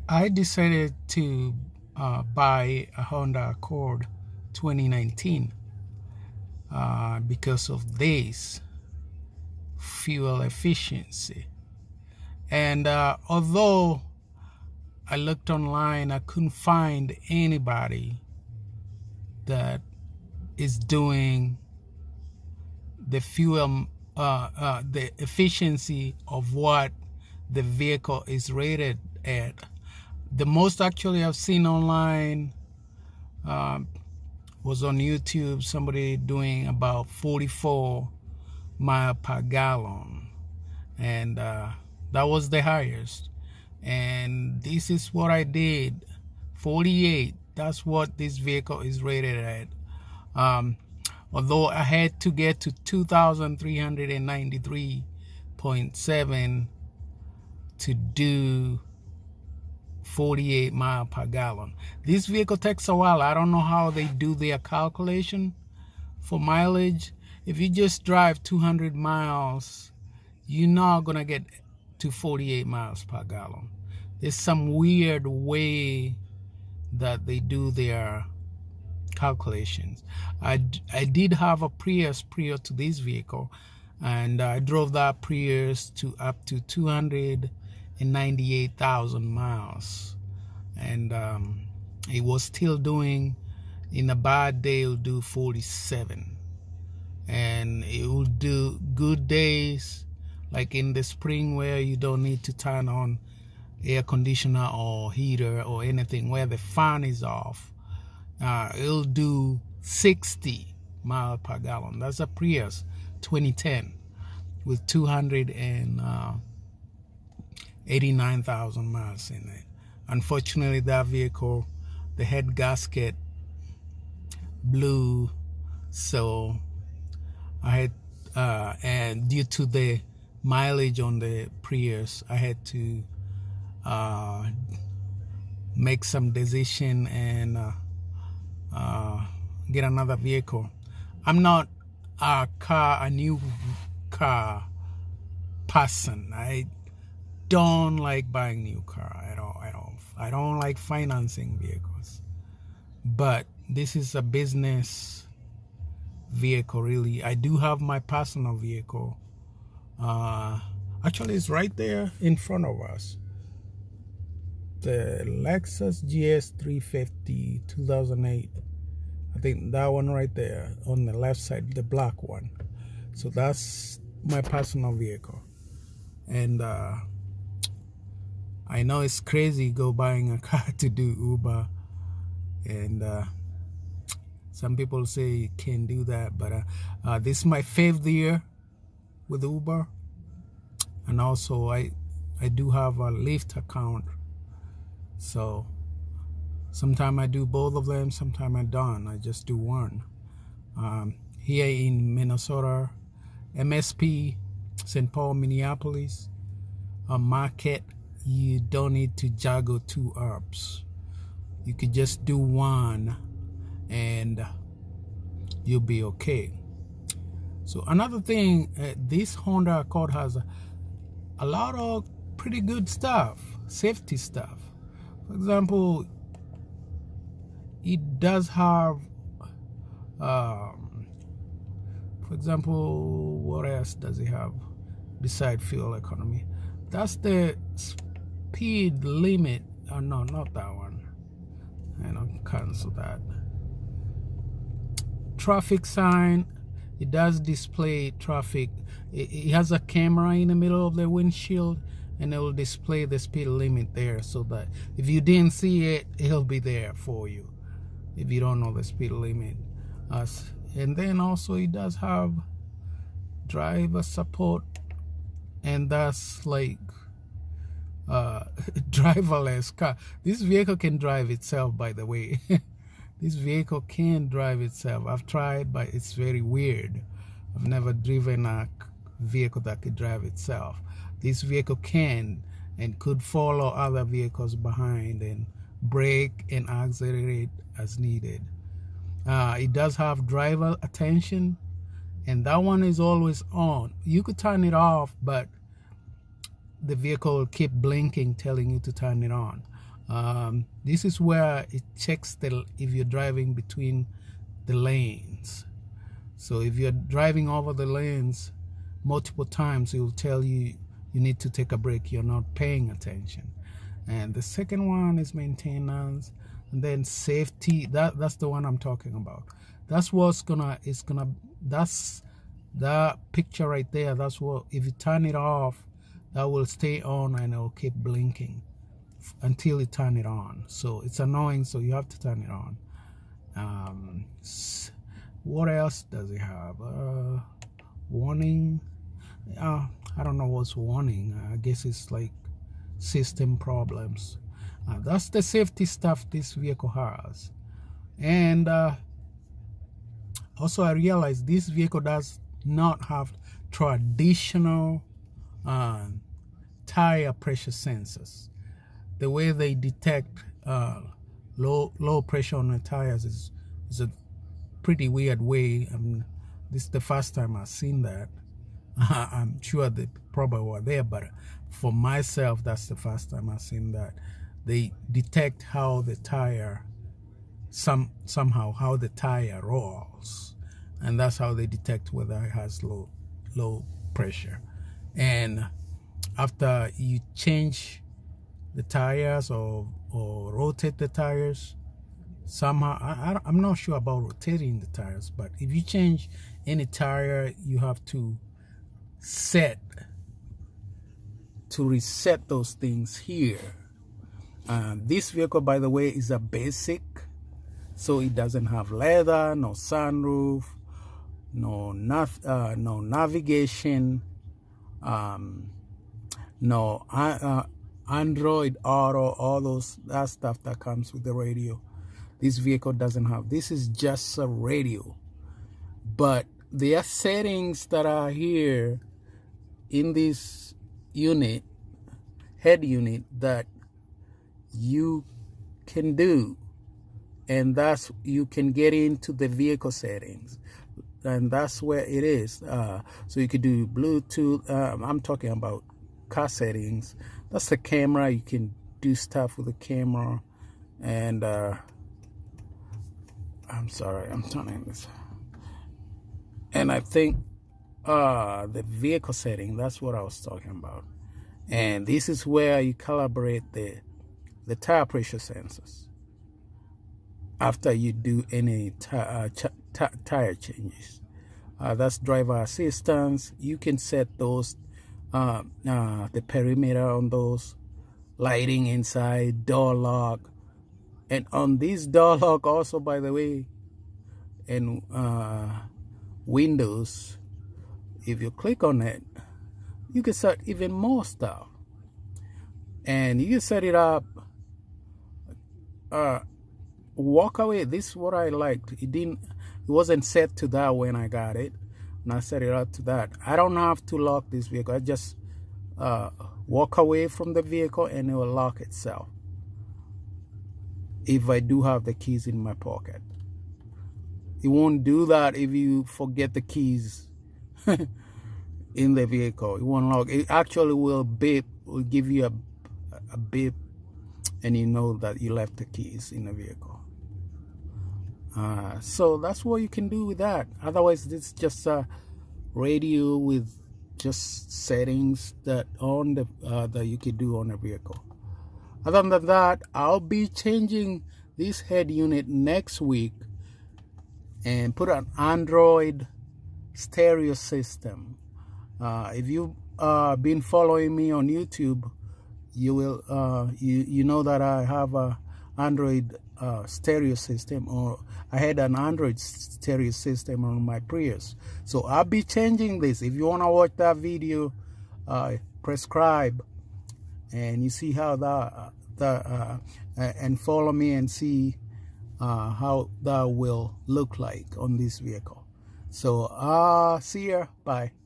I decided to buy a Honda Accord 2019 because of this fuel efficiency. And although I looked online, I couldn't find anybody that is doing the the efficiency of what the vehicle is rated at. The most actually I've seen online was on YouTube, somebody doing about 44 mile per gallon, and that was the highest. And this is what I did, 48. That's what this vehicle is rated at. Although I had to get to 2,393.7 to do 48 mile per gallon. This vehicle takes a while. I don't know how they do their calculation for mileage. If you just drive 200 miles, you're not gonna get to 48 miles per gallon. There's some weird way that they do their calculations. I did have a Prius prior to this vehicle, and I drove that Prius to up to 298,000 miles, and it was still doing, in a bad day, it will do 47, and it will do good days, like in the spring where you don't need to turn on air conditioner or heater or anything, where the fan is off. It'll do 60 miles per gallon. That's a Prius 2010 with 289,000 miles in it. Unfortunately, that vehicle, the head gasket blew, so I had, and due to the mileage on the Prius, I had to make some decision and get another vehicle. I'm not a new car person. I don't like buying new car at all. I don't like financing vehicles. But this is a business vehicle, really. I do have my personal vehicle. Actually, it's right there in front of us. The Lexus GS 350 2008. I think that one right there on the left side, the black one. So that's my personal vehicle. And I know it's crazy go buying a car to do Uber, and some people say you can't do that, but this is my 5th year with Uber, and also I do have a Lyft account, so sometimes I do both of them, sometimes I don't. I just do one. Here in Minnesota, MSP, St. Paul, Minneapolis, a market, you don't need to juggle 2 apps. You could just do one and you'll be okay. So another thing, this Honda Accord has a lot of pretty good stuff, safety stuff. For example, it does have, for example, what else does it have beside fuel economy? That's the speed limit. Oh, no, not that one. And I'll cancel that. Traffic sign. It does display traffic. It has a camera in the middle of the windshield, and it will display the speed limit there, so that if you didn't see it, it'll be there for you if you don't know the speed limit. And then also it does have driver support, and that's like driverless car. This vehicle can drive itself, by the way. This vehicle can drive itself. I've tried, but it's very weird. I've never driven a vehicle that could drive itself. This vehicle can and could follow other vehicles behind and brake and accelerate as needed. It does have driver attention, and that one is always on. You could turn it off, but the vehicle will keep blinking, telling you to turn it on. This is where it checks if you're driving between the lanes. So if you're driving over the lanes multiple times, it will tell you you need to take a break. You're not paying attention. And the second one is maintenance, and then safety. That's the one I'm talking about. That's what's that's that picture right there. That's what, if you turn it off, that will stay on and it will keep blinking until you turn it on. So it's annoying, so you have to turn it on. What else does it have? Warning. I don't know what's warning. I guess it's like system problems. That's the safety stuff this vehicle has. And also I realized this vehicle does not have traditional tire pressure sensors. The way they detect low pressure on the tires is a pretty weird way. This is the first time I've seen that. I'm sure they probably were there, but for myself, that's the first time I've seen that. They detect how the tire, somehow how the tire rolls, and that's how they detect whether it has low pressure. And after you change the tires or rotate the tires, somehow, I'm not sure about rotating the tires, but if you change any tire, you have to reset those things here. This vehicle, by the way, is a basic, so it doesn't have leather, no sunroof, no navigation, no Android Auto, all that stuff that comes with the radio. This vehicle doesn't have. This is just a radio. But there are settings that are here in this unit, head unit, that you can do. And that's, you can get into the vehicle settings. And that's where it is. So you could do Bluetooth. I'm talking about car settings. That's the camera. You can do stuff with the camera. And I'm sorry, I'm turning this. And I think the vehicle setting, that's what I was talking about. And this is where you calibrate the tire pressure sensors after you do any tire changes. That's driver assistance. You can set those, the perimeter on those, lighting inside, door lock. And on this door lock also, by the way, and Windows, if you click on it, you can set even more stuff. And you can set it up, walk away. This is what I liked. It wasn't set to that when I got it, and I set it up to that. I don't have to lock this vehicle. I just walk away from the vehicle and it will lock itself if I do have the keys in my pocket. It won't do that if you forget the keys in the vehicle. It won't lock. It actually will beep, will give you a beep, and you know that you left the keys in the vehicle. So that's what you can do with that. Otherwise, it's just a radio with just settings that that you can do on a vehicle. Other than that, I'll be changing this head unit next week and put an Android stereo system. If you've been following me on YouTube, you will you know that I have a Android stereo system, or I had an Android stereo system on my Prius. So I'll be changing this. If you want to watch that video, prescribe, and you see how and follow me and see how that will look like on this vehicle. So see ya. Bye.